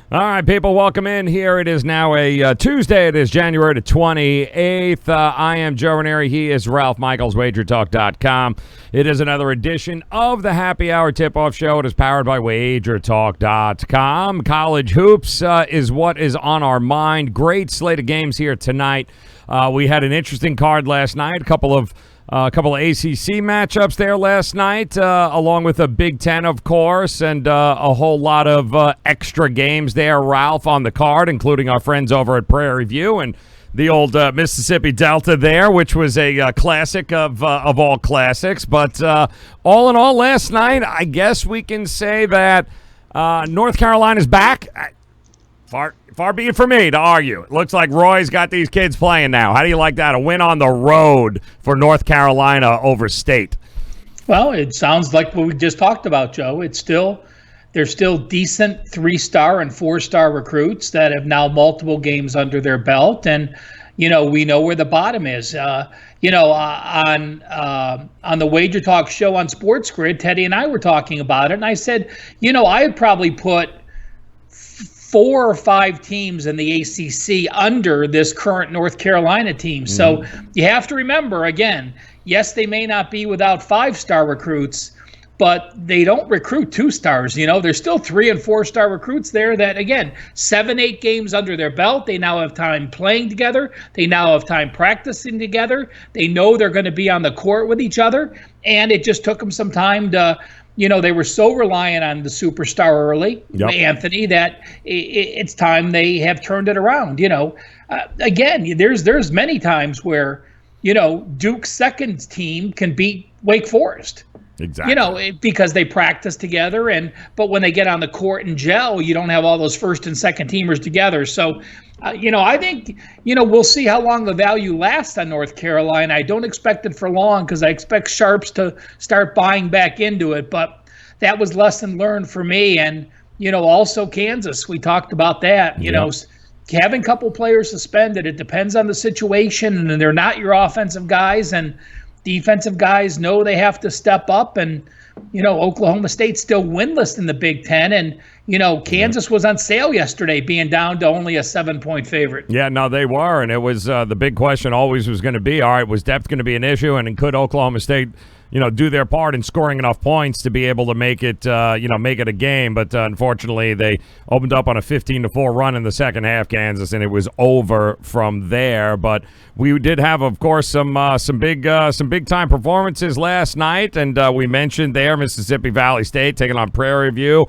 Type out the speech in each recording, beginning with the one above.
All right, people, welcome in here. It is now a Tuesday. It is January the 28th. I am Joe Raineri. He is Ralph Michaels, WagerTalk.com. It is another edition of the Happy Hour Tip-Off Show. It is powered by WagerTalk.com. College hoops is what is on our mind. Great slate of games here tonight. We had an interesting card last night. A couple of ACC matchups there last night, along with a Big Ten, of course, and a whole lot of extra games there, Ralph, on the card, including our friends over at Prairie View and the old Mississippi Delta there, which was a classic of all classics. But all in all, last night, I guess we can say that North Carolina's back. Far be it for me to argue. It looks like Roy's got these kids playing now. How do you like that? A win on the road for North Carolina over State. Well, it sounds like what we just talked about, Joe. They're still decent 3-star and 4-star recruits that have now multiple games under their belt, and we know where the bottom is. On the Wager Talk show on Sports Grid, Teddy and I were talking about it, and I said, I would probably put 4 or 5 teams in the ACC under this current North Carolina team. So you have to remember, again, yes, they may not be without 5-star recruits, but they don't recruit 2-stars. There's still 3 and 4-star recruits there that, again, 7-8 games under their belt. They now have time playing together. They now have time practicing together. They know they're going to be on the court with each other. And it just took them some time to, they were so reliant on the superstar early, Anthony, that it's time they have turned it around. Again, there's many times where, Duke's second team can beat Wake Forest. Exactly. Because they practice together, but when they get on the court and gel, you don't have all those first and second teamers together. So, I think, we'll see how long the value lasts on North Carolina. I don't expect it for long because I expect sharps to start buying back into it. But that was lesson learned for me. And, also Kansas, we talked about that, having a couple players suspended, it depends on the situation, and they're not your offensive guys, and defensive guys know they have to step up. And, Oklahoma State's still winless in the Big Ten. And, Kansas was on sale yesterday, being down to only a 7-point favorite. Yeah, no, they were. And it was the big question always was going to be, all right, was depth going to be an issue? And could Oklahoma State, do their part in scoring enough points to be able to make it, make it a game? But unfortunately, they opened up on a 15-4 run in the second half, Kansas, and it was over from there. But we did have, of course, some big time performances last night, and we mentioned there Mississippi Valley State taking on Prairie View,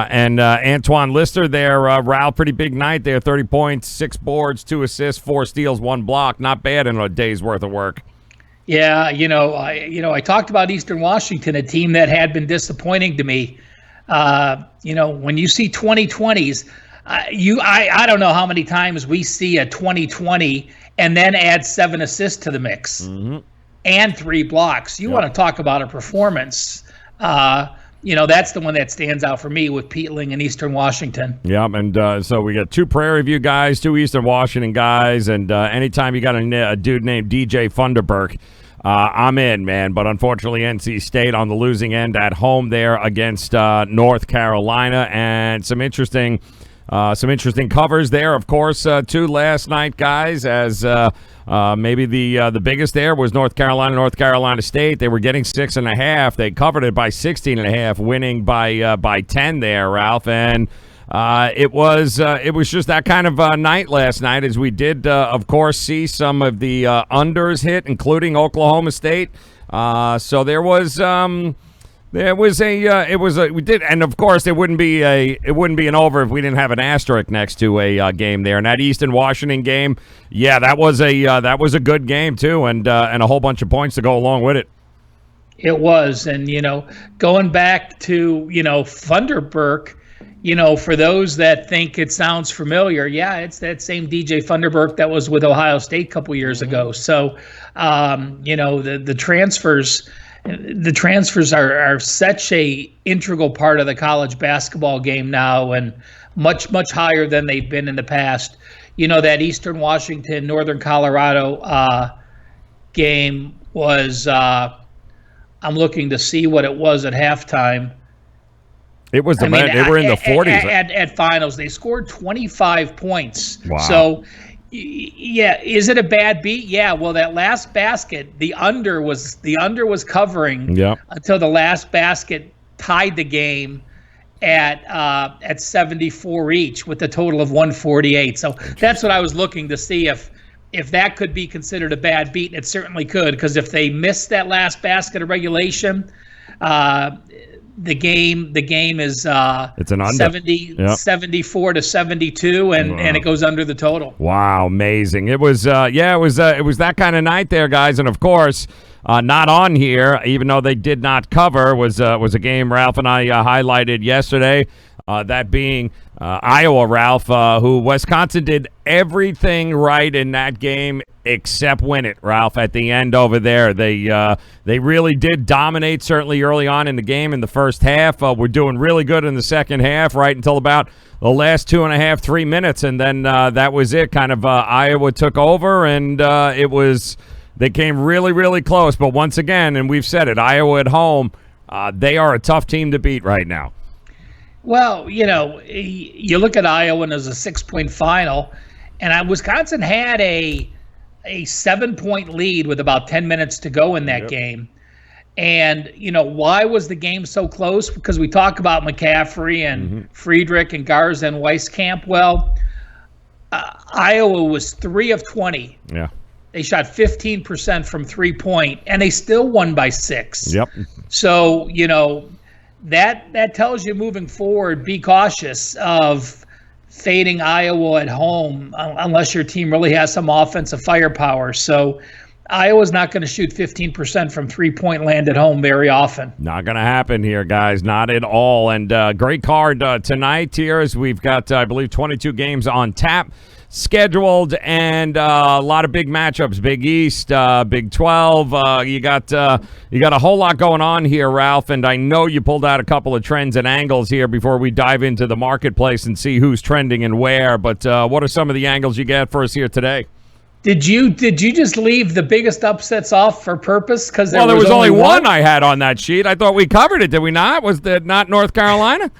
and Antoine Lister there, Ralph, pretty big night there, 30 points, 6 boards, 2 assists, 4 steals, 1 block, not bad in a day's worth of work. Yeah, I talked about Eastern Washington, a team that had been disappointing to me. When you see 2020s, I don't know how many times we see a 2020 and then add 7 assists to the mix and 3 blocks. You want to talk about a performance. That's the one that stands out for me with Peatling and Eastern Washington. Yeah, and so we got 2 Prairie View guys, 2 Eastern Washington guys, and anytime you got a dude named DJ Funderburk, I'm in, man. But unfortunately, NC State on the losing end at home there against North Carolina, and some interesting covers there, of course, too, last night, guys, as maybe the biggest there was North Carolina State. They were getting 6.5. They covered it by 16.5, winning by 10 there, Ralph. And it was just that kind of night last night, as we did, of course, see some of the unders hit, including Oklahoma State. So there was. We did, and of course it wouldn't be an over if we didn't have an asterisk next to a game there. And that Eastern Washington game, yeah, that was a good game too, and a whole bunch of points to go along with it. It was, and going back to Funderburk, for those that think it sounds familiar, yeah, it's that same DJ Funderburk that was with Ohio State a couple years ago. So, the transfers. The transfers are such a integral part of the college basketball game now, and much, much higher than they've been in the past. That Eastern Washington, Northern Colorado game was, I'm looking to see what it was at halftime. It was the bad. They were in the 40s. At finals. They scored 25 points. Wow. So, yeah, is it a bad beat? Yeah. Well, that last basket, the under was covering until the last basket tied the game at 74 each with a total of 148. So that's what I was looking to see if that could be considered a bad beat. And it certainly could, because if they missed that last basket of regulation, the game is it's an under. 74 to 72, and it goes under the total. Wow, amazing! It was it was that kind of night there, guys, and of course. Not on here, even though they did not cover, was a game Ralph and I highlighted yesterday. That being Iowa, Ralph, who Wisconsin did everything right in that game except win it, Ralph, at the end over there. They really did dominate, certainly early on in the game in the first half. We're doing really good in the second half, right until about the last 2.5, 3 minutes, and then that was it. Kind of Iowa took over, and it was... They came really, really close, but once again, and we've said it, Iowa at home, they are a tough team to beat right now. Well, you look at Iowa and as a 6-point final, and Wisconsin had a 7-point lead with about 10 minutes to go in that game. And, why was the game so close? Because we talk about McCaffrey and Friedrich and Garza and Weiskamp. Well, Iowa was 3 of 20. Yeah. They shot 15% from 3-point, and they still won by 6. Yep. So, that tells you moving forward, be cautious of fading Iowa at home unless your team really has some offensive firepower. So Iowa's not going to shoot 15% from 3-point land at home very often. Not going to happen here, guys. Not at all. And great card tonight here as we've got, I believe, 22 games on tap scheduled, and a lot of big matchups. Big East, Big 12. You got a whole lot going on here, Ralph, and I know you pulled out a couple of trends and angles here before we dive into the marketplace and see who's trending and where. But what are some of the angles you got for us here today? Did you just leave the biggest upsets off for purpose? Because there was only one I had on that sheet. I thought we covered it. Did we not? Was that not North Carolina?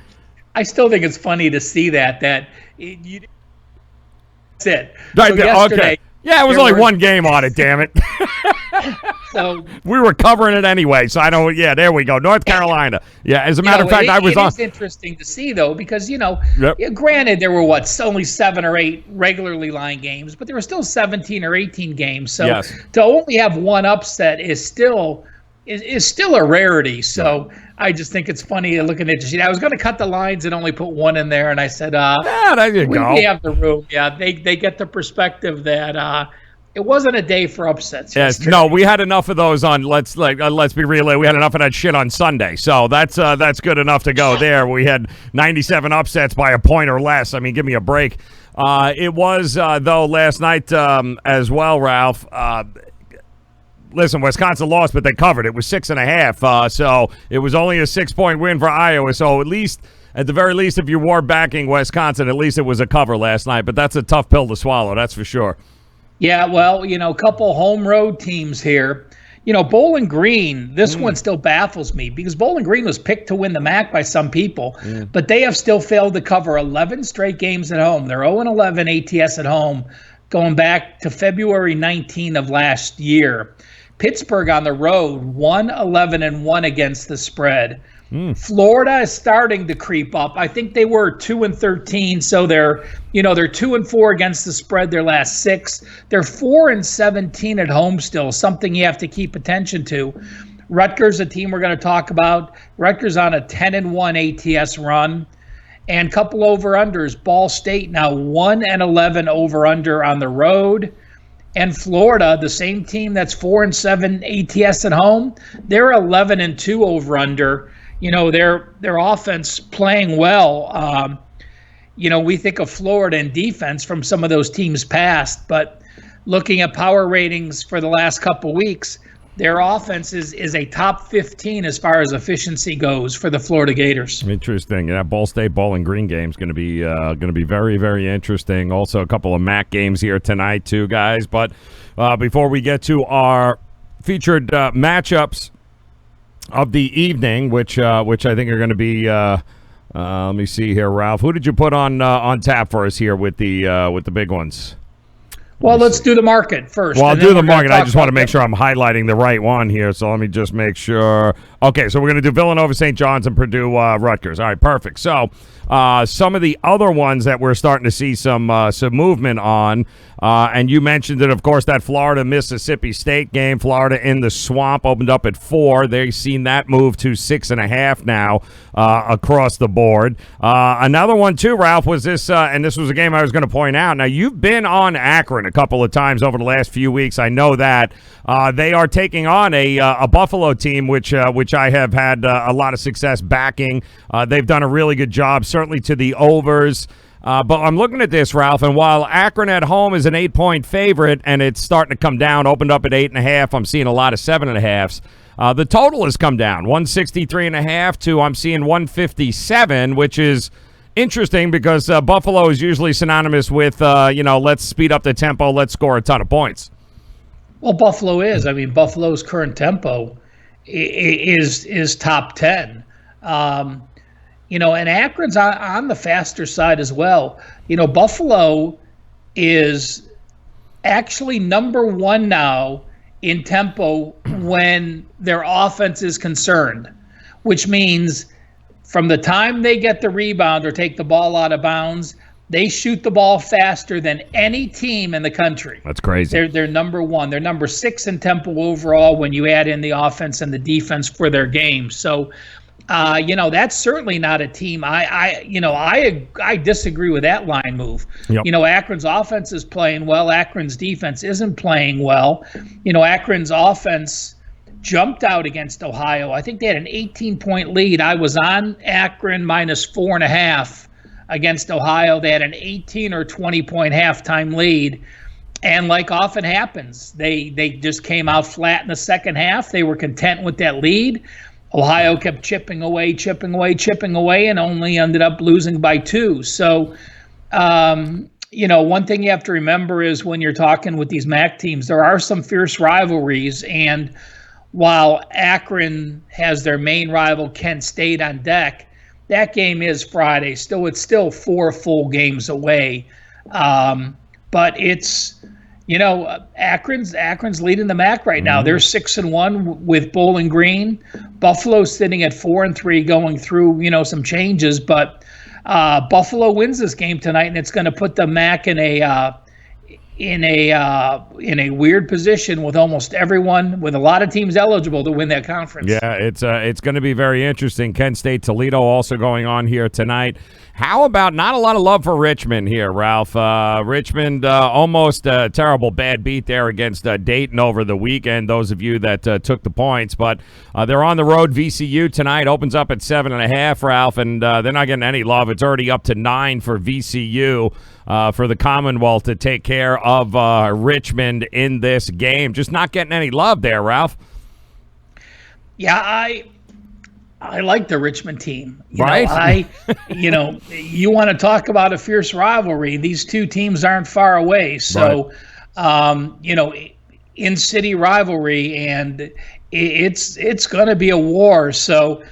I still think it's funny to see that's it. Right, okay. Yeah, it was only one game on it, damn it. So we were covering it anyway, so I don't. Yeah, there we go. North Carolina. Yeah, as a matter of fact, I was on. It's interesting to see though, because granted there were only 7 or 8 regularly line games, but there were still 17 or 18 games. So to only have one upset is still a rarity. So I just think it's funny looking at the I was going to cut the lines and only put one in there, and I said, there you go. We have the room. Yeah, they get the perspective that it wasn't a day for upsets. Yes, no, we had enough of those on. Let's be real. We had enough of that shit on Sunday, so that's good enough to go there. We had 97 upsets by a point or less. I mean, give me a break. It was though last night as well, Ralph. Listen, Wisconsin lost, but they covered. It was 6.5, so it was only a 6-point win for Iowa. So at the very least, if you were backing Wisconsin, at least it was a cover last night. But that's a tough pill to swallow, that's for sure. Yeah, well, a couple home road teams here. Bowling Green, this one still baffles me because Bowling Green was picked to win the MAC by some people, but they have still failed to cover 11 straight games at home. They're 0-11 ATS at home going back to February 19 of last year. Pittsburgh on the road, 1-11-1 against the spread. Florida is starting to creep up. I think they were 2-13, so they're 2-4 against the spread their last 6. They're 4-17 at home still, something you have to keep attention to. Rutgers, a team we're going to talk about. Rutgers on a 10-1 ATS run. And couple over-unders. Ball State now 1-11 over-under on the road. And Florida, the same team that's 4-7 ATS at home, they're 11-2 over-under. Their offense playing well. We think of Florida in defense from some of those teams past, but looking at power ratings for the last couple weeks, their offense is a top 15 as far as efficiency goes for the Florida Gators. Interesting. Yeah, Ball State Bowling Green game is going to be very, very interesting. Also, a couple of MAC games here tonight, too, guys. But before we get to our featured matchups of the evening, which I think are going to be Let me see here, Ralph. Who did you put on tap for us here with the big ones? Well, let's do the market first. Well, I'll do the market. I just want to make sure I'm highlighting the right one here, so let me just make sure. Okay, so we're going to do Villanova, St. John's, and Purdue, Rutgers. All right, perfect. So some of the other ones that we're starting to see some movement on, and you mentioned it, of course, that Florida-Mississippi State game. Florida in the swamp opened up at 4. They've seen that move to 6.5 now across the board. Another one, too, Ralph, was this, and this was a game I was going to point out. Now, you've been on Akron a couple of times over the last few weeks. I know that. They are taking on a Buffalo team, which I have had a lot of success backing. They've done a really good job, certainly to the overs. But I'm looking at this, Ralph, and while Akron at home is an 8-point favorite, and it's starting to come down, opened up at 8.5, I'm seeing a lot of 7.5s. The total has come down, 163.5 to I'm seeing 157, which is interesting because Buffalo is usually synonymous with, let's speed up the tempo, let's score a ton of points. Well, Buffalo is. I mean, Buffalo's current tempo is top 10. And Akron's on the faster side as well. Buffalo is actually number 1 now in tempo when their offense is concerned, which means from the time they get the rebound or take the ball out of bounds, they shoot the ball faster than any team in the country. That's crazy. They're number 1. They're number 6 in tempo overall when you add in the offense and the defense for their game. So, that's certainly not a team. I disagree with that line move. Yep. Akron's offense is playing well. Akron's defense isn't playing well. Akron's offense jumped out against Ohio. I think they had an 18-point lead. I was on Akron minus 4.5 against Ohio. They had an 18 or 20-point halftime lead. And like often happens, they just came out flat in the second half. They were content with that lead. Ohio kept chipping away, and only ended up losing by 2. So, one thing you have to remember is when you're talking with these MAC teams, there are some fierce rivalries. And while Akron has their main rival, Kent State, on deck, that game is Friday. It's still 4 full games away. But it's, Akron's leading the MAC right now. They're 6-1 with Bowling Green. Buffalo's sitting at 4-3, going through, some changes. But Buffalo wins this game tonight, and it's going to put the MAC in a weird position with almost everyone, with a lot of teams eligible to win that conference. Yeah, it's going to be very interesting. Kent State, Toledo also going on here tonight. How about not a lot of love for Richmond here, Ralph? Richmond almost a terrible bad beat there against Dayton over the weekend, those of you that took the points. But they're on the road. VCU tonight opens up at 7.5, Ralph, and they're not getting any love. It's already up to 9 for VCU. For the Commonwealth to take care of Richmond in this game. Just not getting any love there, Ralph. Yeah, I like the Richmond team. Right? You want to talk about a fierce rivalry. These two teams aren't far away. So, right. In-city rivalry, and it's going to be a war. So,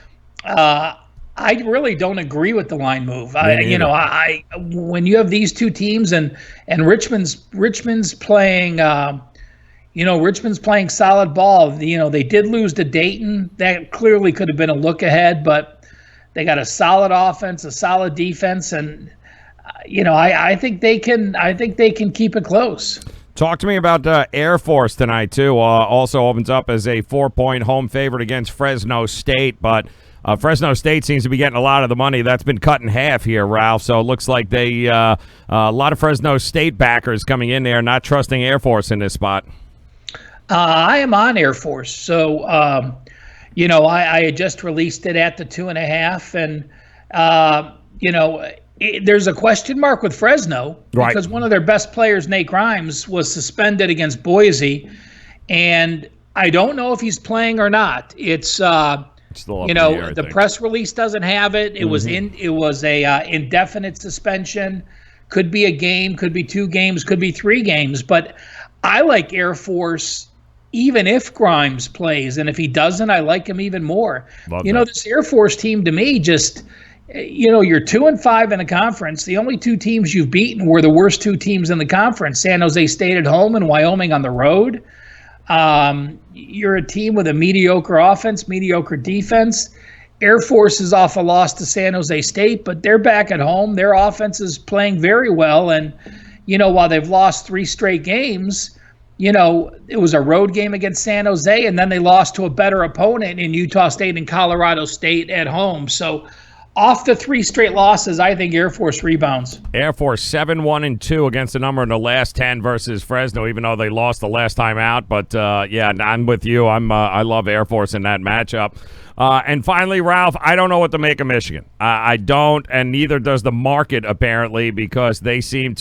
I really don't agree with the line move. When you have these two teams and Richmond's playing, Richmond's playing solid ball. They did lose to Dayton. That clearly could have been a look ahead, but they got a solid offense, a solid defense, and I think they can. I think they can keep it close. Talk to me about Air Force tonight too. Also opens up as a 4-point home favorite against Fresno State, but. Fresno State seems to be getting a lot of the money. That's been cut in half here, Ralph. So it looks like a lot of Fresno State backers coming in there, not trusting Air Force in this spot. I am on Air Force. So, I had just released it at the 2.5. And, there's a question mark with Fresno because one of their best players, Nate Grimes, was suspended against Boise. And I don't know if he's playing or not. It's still up in the air, the press release doesn't have it. It was a indefinite suspension. Could be a game, could be 2 games, could be 3 games. But I like Air Force even if Grimes plays, and if he doesn't, I like him even more. This Air Force team to me just you're 2-5 in the conference. The only two teams you've beaten were the worst two teams in the conference: San Jose State at home and Wyoming on the road. You're a team with a mediocre offense, mediocre defense. Air Force is off a loss to San Jose State, but they're back at home. Their offense is playing very well, and while they've lost 3 straight games, it was a road game against San Jose, and then they lost to a better opponent in Utah State and Colorado State at home. So off the 3 straight losses, I think Air Force rebounds. Air Force 7-1-2 against the number in the last 10 versus Fresno, even though they lost the last time out. But I'm with you. I love Air Force in that matchup. And finally, Ralph, I don't know what to make of Michigan. I don't, and neither does the market apparently, because they seem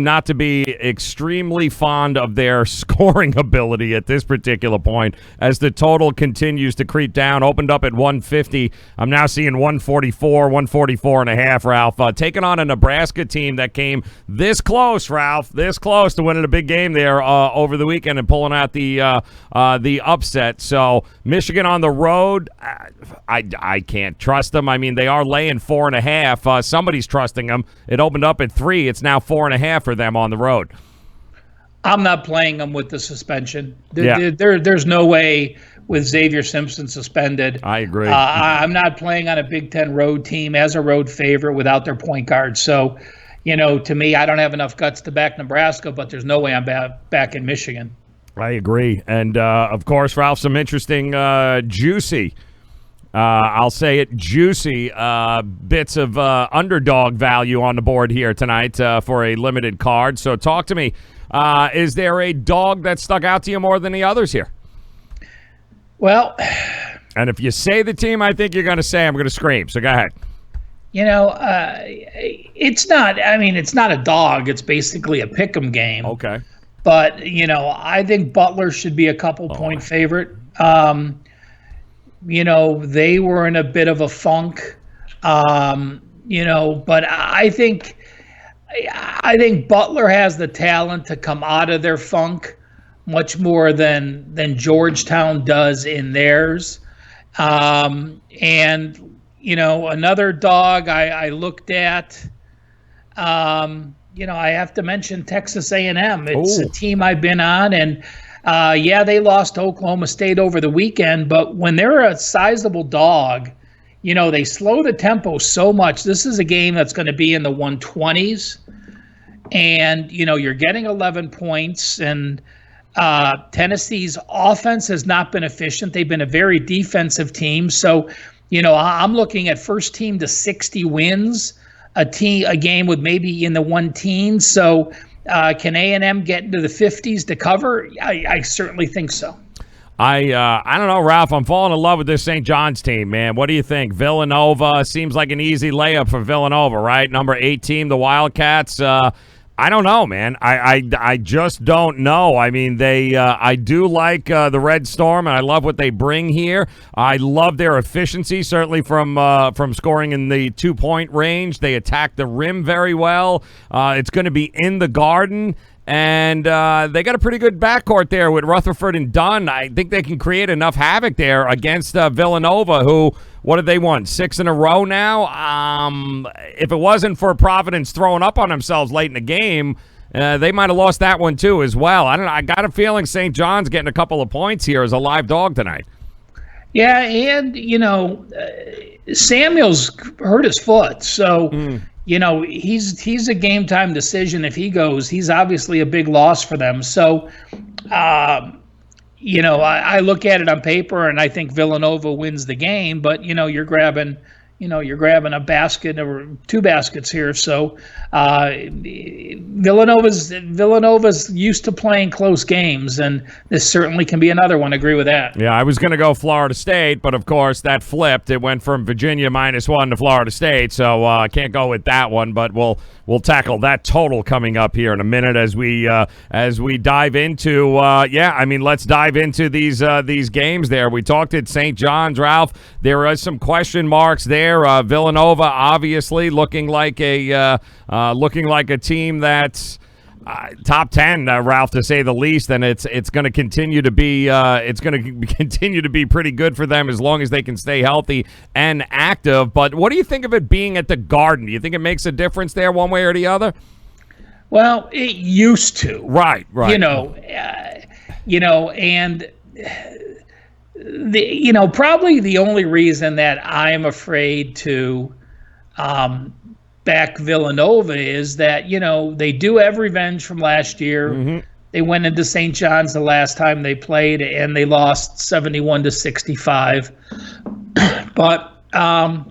not to be extremely fond of their scoring ability at this particular point as the total continues to creep down. Opened up at 150. I'm now seeing 144, 144.5, Ralph. Taking on a Nebraska team that came this close, Ralph, this close to winning a big game there over the weekend and pulling out the upset. So Michigan on the road, I can't trust them. I mean, they are laying 4.5. Somebody's trusting them. It opened up at 3. It's now 4.5 for them on the road. I'm not playing them with the suspension. There's no way with Xavier Simpson suspended. I agree. I'm not playing on a Big Ten road team as a road favorite without their point guard. So, to me, I don't have enough guts to back Nebraska, but there's no way I'm back in Michigan. I agree. And, of course, Ralph, some interesting, juicy I'll say it, juicy bits of underdog value on the board here tonight for a limited card. So talk to me. Is there a dog that stuck out to you more than the others here? Well, and if you say the team I think you're going to say, I'm going to scream. So go ahead. It's not a dog. It's basically a pick'em game. Okay. But, I think Butler should be a couple-point favorite. They were in a bit of a funk, but I think Butler has the talent to come out of their funk much more than Georgetown does in theirs. And, another dog I looked at, I have to mention Texas A&M. It's a team I've been on, and they lost to Oklahoma State over the weekend, but when they're a sizable dog, they slow the tempo so much. This is a game that's going to be in the 120s, and, you're getting 11 points, and Tennessee's offense has not been efficient. They've been a very defensive team. So, I'm looking at first team to 60 wins, a game with maybe in the 1-teens. So, can A&M get into the 50s to cover? I certainly think so. I don't know, Ralph. I'm falling in love with this St. John's team, man. What do you think? Villanova seems like an easy layup for Villanova, right? Number 8 team, the Wildcats. I don't know, man. I just don't know. I mean, I do like the Red Storm, and I love what they bring here. I love their efficiency, certainly from scoring in the 2-point range. They attack the rim very well. It's going to be in the Garden. And they got a pretty good backcourt there with Rutherford and Dunn. I think they can create enough havoc there against Villanova, who, what have they won? 6 in a row now? If it wasn't for Providence throwing up on themselves late in the game, they might have lost that one too as well. I don't know. I got a feeling St. John's getting a couple of points here as a live dog tonight. Yeah, and, Samuel's hurt his foot, so... he's a game time decision. If he goes, he's obviously a big loss for them. So, I look at it on paper and I think Villanova wins the game, but you're grabbing a basket or 2 baskets here. So, Villanova's used to playing close games, and this certainly can be another one. I agree with that. Yeah, I was going to go Florida State, but of course that flipped. It went from Virginia -1 to Florida State, so I can't go with that one. But we'll tackle that total coming up here in a minute as we dive into. Let's dive into these games. There, we talked at St. John's, Ralph. There are some question marks there. Villanova obviously looking like a team that's top 10, Ralph, to say the least, and it's going to continue to be pretty good for them as long as they can stay healthy and active. But what do you think of it being at the Garden? Do you think it makes a difference there one way or the other? Well, it used to. Right. And probably the only reason that I'm afraid to back Villanova is that, they do have revenge from last year. Mm-hmm. They went into St. John's the last time they played, and they lost 71-65. But, I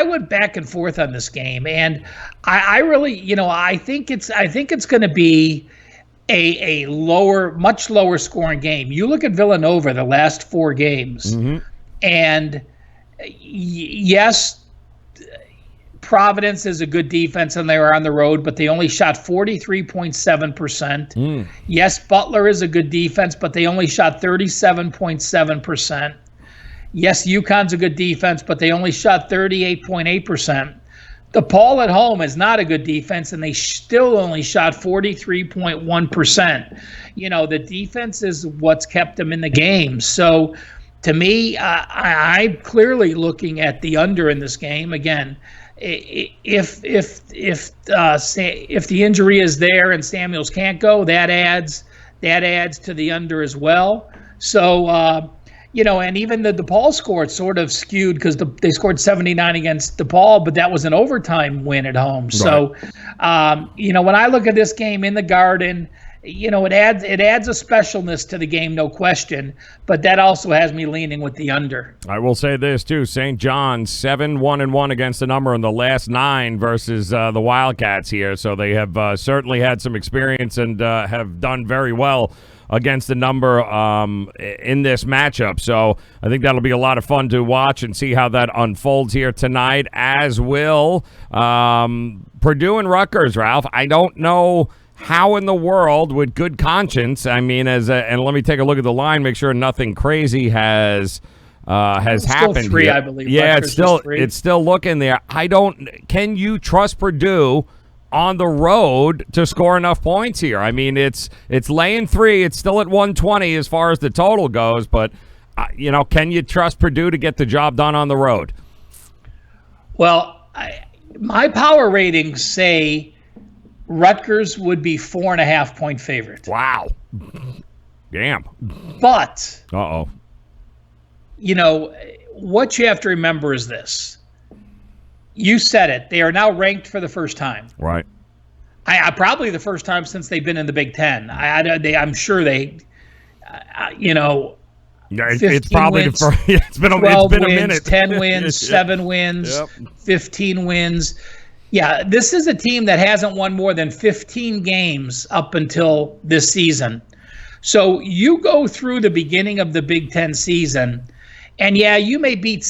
went back and forth on this game, and I really, I think it's going to be a much lower scoring game. You look at Villanova the last 4 games, mm-hmm. and yes, Providence is a good defense and they were on the road, but they only shot 43.7%. Yes, Butler is a good defense, but they only shot 37.7%. Yes, UConn's a good defense, but they only shot 38.8%. DePaul at home is not a good defense, and they still only shot 43.1%. The defense is what's kept them in the game. So, to me, I'm clearly looking at the under in this game. Again, if the injury is there and Samuels can't go, that adds to the under as well. So, and even the DePaul score, it's sort of skewed because they scored 79 against DePaul, but that was an overtime win at home. Right. So, when I look at this game in the Garden, it adds a specialness to the game, no question, but that also has me leaning with the under. I will say this, too. St. John's 7-1-1 against the number in the last 9 versus the Wildcats here, so they have certainly had some experience and have done very well against the number in this matchup. So I think that'll be a lot of fun to watch and see how that unfolds here tonight, as will Purdue and Rutgers, Ralph. I don't know how in the world, with good conscience, and let me take a look at the line, make sure nothing crazy has happened. 3, I believe. Yeah, it's still looking there. Can you trust Purdue on the road to score enough points here? It's laying 3. It's still at 120 as far as the total goes, but can you trust Purdue to get the job done on the road? Well, my power ratings say Rutgers would be 4.5-point favorite. Wow. Damn. But, what you have to remember is this. You said it. They are now ranked for the first time. Right. I probably the first time since they've been in the Big Ten. I'm sure they, it's probably wins, it's been a minute. 10 wins, 7 wins, 15 wins. Yeah, this is a team that hasn't won more than 15 games up until this season. So you go through the beginning of the Big Ten season, and yeah, you may beat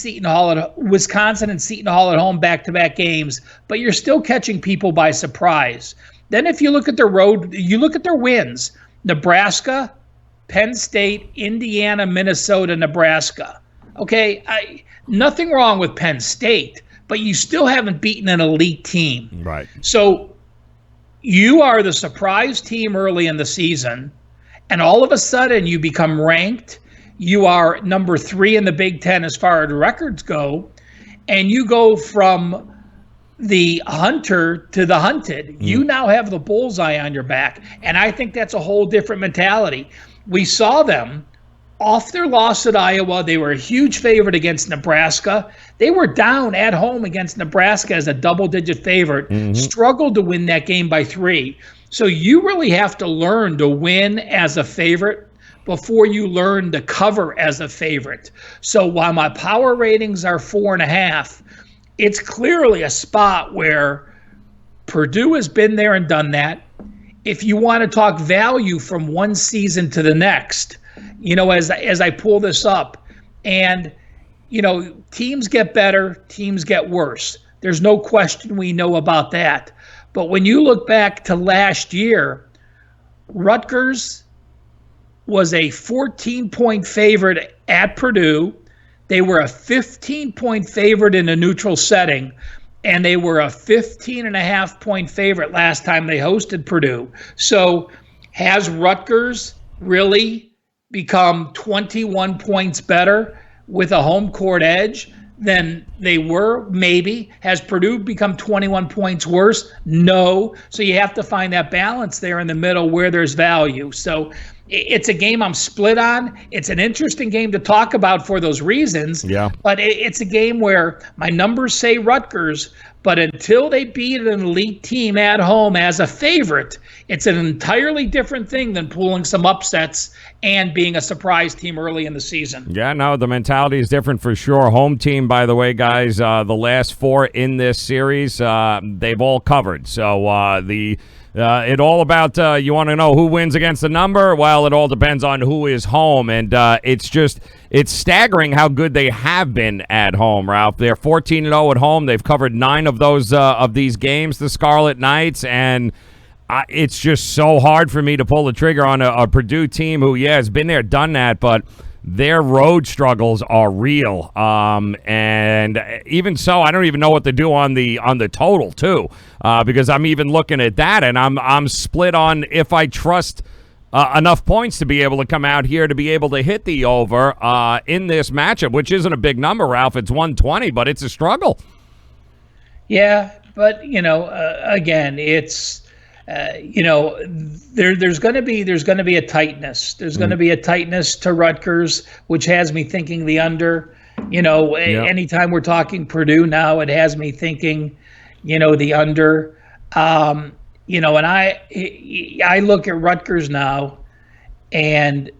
Wisconsin and Seton Hall at home back-to-back games, but you're still catching people by surprise. Then if you look at their wins: Nebraska, Penn State, Indiana, Minnesota, Nebraska. Okay, nothing wrong with Penn State, but you still haven't beaten an elite team. Right. So you are the surprise team early in the season, and all of a sudden you become ranked. You are number 3 in the Big Ten as far as records go, and you go from the hunter to the hunted. You now have the bullseye on your back, and I think that's a whole different mentality. We saw them off their loss at Iowa. They were a huge favorite against Nebraska. They were down at home against Nebraska as a double-digit favorite, struggled to win that game by 3. So you really have to learn to win as a favorite before you learn to cover as a favorite. So while my power ratings are 4.5, it's clearly a spot where Purdue has been there and done that. If you want to talk value from one season to the next, as I pull this up, and teams get better, teams get worse. There's no question we know about that. But when you look back to last year, Rutgers was a 14-point favorite at Purdue. They were a 15-point favorite in a neutral setting. and they were a 15.5-point favorite last time they hosted Purdue. So has Rutgers really become 21 points better with a home court edge than they were? Maybe. Has Purdue become 21 points worse? No. So you have to find that balance there in the middle where there's value. So it's a game I'm split on. It's an interesting game to talk about for those reasons. Yeah. But it's a game where my numbers say Rutgers, but until they beat an elite team at home as a favorite, it's an entirely different thing than pulling some upsets and being a surprise team early in the season. Yeah, no, the mentality is different for sure. Home team, by the way, guys, the last 4 in this series, they've all covered. So it all about, you want to know who wins against the number? Well, it all depends on who is home, and it's staggering how good they have been at home, Ralph. They're 14-0 at home. They've covered 9 of those of these games, the Scarlet Knights, and it's just so hard for me to pull the trigger on a Purdue team who, has been there, done that, but their road struggles are real. And even so, I don't even know what to do on the total too, because I'm even looking at that, and I'm split on if I trust enough points to be able to come out here to be able to hit the over in this matchup, which isn't a big number, Ralph. It's 120, but it's a struggle. Yeah, but again, it's. There's going to be a tightness. There's going to be a tightness to Rutgers, which has me thinking the under. Anytime we're talking Purdue now, it has me thinking, the under. And I look at Rutgers now, and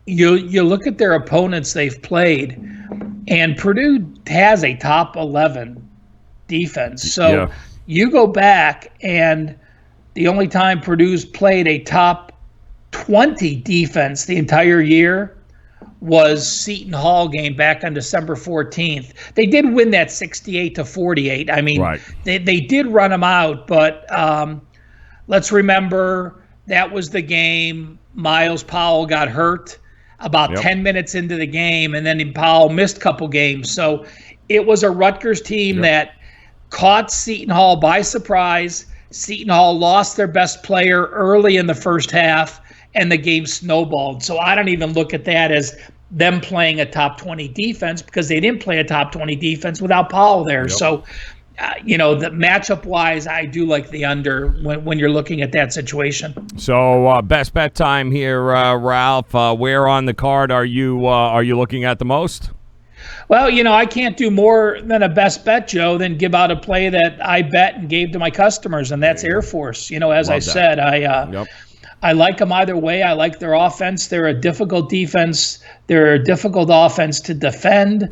you look at their opponents they've played, and Purdue has a top 11 defense. So you go back and the only time Purdue's played a top 20 defense the entire year was Seton Hall game back on December 14th. They did win that 68-48. I mean, right. They did run them out, but let's remember that was the game Miles Powell got hurt about 10 minutes into the game, and then Powell missed a couple games. So it was a Rutgers team that caught Seton Hall by surprise. Seton Hall lost their best player early in the first half, and the game snowballed. So I don't even look at that as them playing a top 20 defense, because they didn't play a top 20 defense without Powell there. Yep. So, the matchup-wise, I do like the under when you're looking at that situation. So best bet time here, Ralph. Where on the card are you looking at the most? Well, I can't do more than a best bet, Joe, than give out a play that I bet and gave to my customers, and that's Air Force. As I said, I like them either way. I like their offense. They're a difficult defense. They're a difficult offense to defend.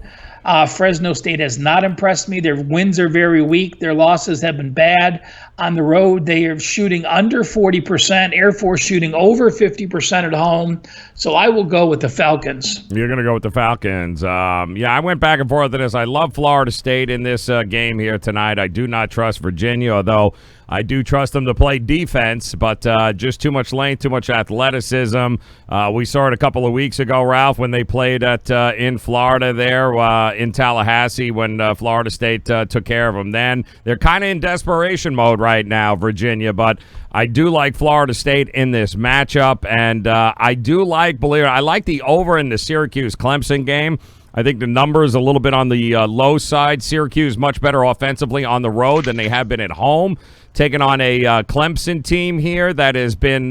Fresno State has not impressed me. Their wins are very weak. Their losses have been bad. On the road, they are shooting under 40%. Air Force shooting over 50% at home. So I will go with the Falcons. You're going to go with the Falcons. I went back and forth on this. I love Florida State in this game here tonight. I do not trust Virginia, although I do trust them to play defense, but just too much length, too much athleticism. We saw it a couple of weeks ago, Ralph, when they played in Florida there in Tallahassee when Florida State took care of them then. They're kind of in desperation mode right now, Virginia, but I do like Florida State in this matchup, and I do like, I like the over in the Syracuse-Clemson game. I think the number is a little bit on the low side. Syracuse much better offensively on the road than they have been at home, taking on a Clemson team here that has been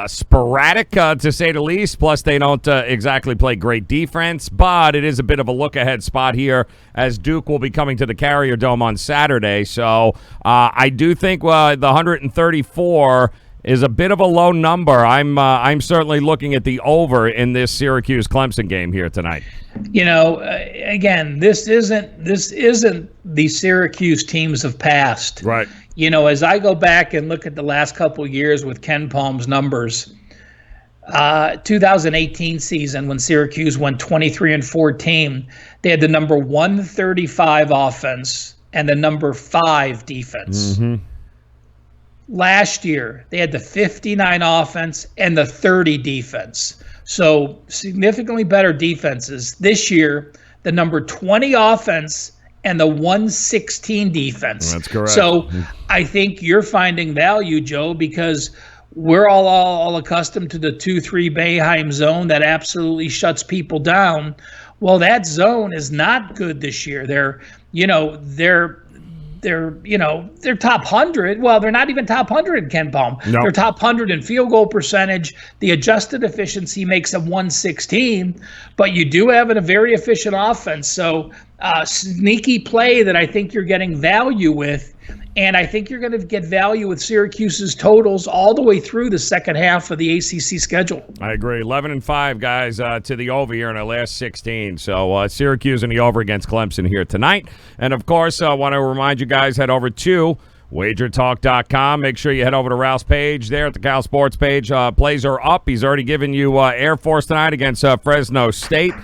sporadic, to say the least. Plus, they don't exactly play great defense, but it is a bit of a look-ahead spot here as Duke will be coming to the Carrier Dome on Saturday. So I do think the 134 is a bit of a low number. I'm certainly looking at the over in this Syracuse-Clemson game here tonight. Again, this isn't the Syracuse teams of past. Right. As I go back and look at the last couple of years with Ken Palm's numbers, 2018 season when Syracuse went 23-14, they had the number 135 offense and the number 5 defense. Mm-hmm. Last year, they had the 59 offense and the 30 defense. So significantly better defenses. This year, the number 20 offense and the 116 defense. That's correct. So I think you're finding value, Joe, because we're all accustomed to the 2-3 Boeheim zone that absolutely shuts people down. Well, that zone is not good this year. They're top 100. Well, they're not even top 100, Ken Palm. No. They're top 100 in field goal percentage. The adjusted efficiency makes them 116, but you do have a very efficient offense. So sneaky play that I think you're getting value with. And I think you're going to get value with Syracuse's totals all the way through the second half of the ACC schedule. I agree. 11-5, guys, to the over here in our last 16. So Syracuse and the over against Clemson here tonight. And, of course, I want to remind you guys, head over to WagerTalk.com. Make sure you head over to Ralph's page there at the Cal Sports page. Plays are up. He's already given you Air Force tonight against Fresno State.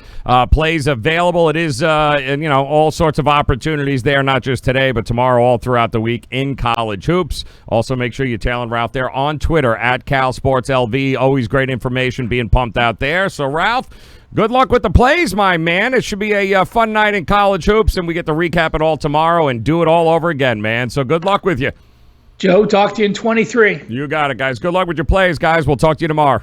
Plays available. It is, all sorts of opportunities there, not just today, but tomorrow, all throughout the week in college hoops. Also, make sure you tail Ralph there on Twitter at CalSportsLV. Always great information being pumped out there. So, Ralph, good luck with the plays, my man. It should be a fun night in college hoops, and we get to recap it all tomorrow and do it all over again, man. So good luck with you. Joe, talk to you in 23. You got it, guys. Good luck with your plays, guys. We'll talk to you tomorrow.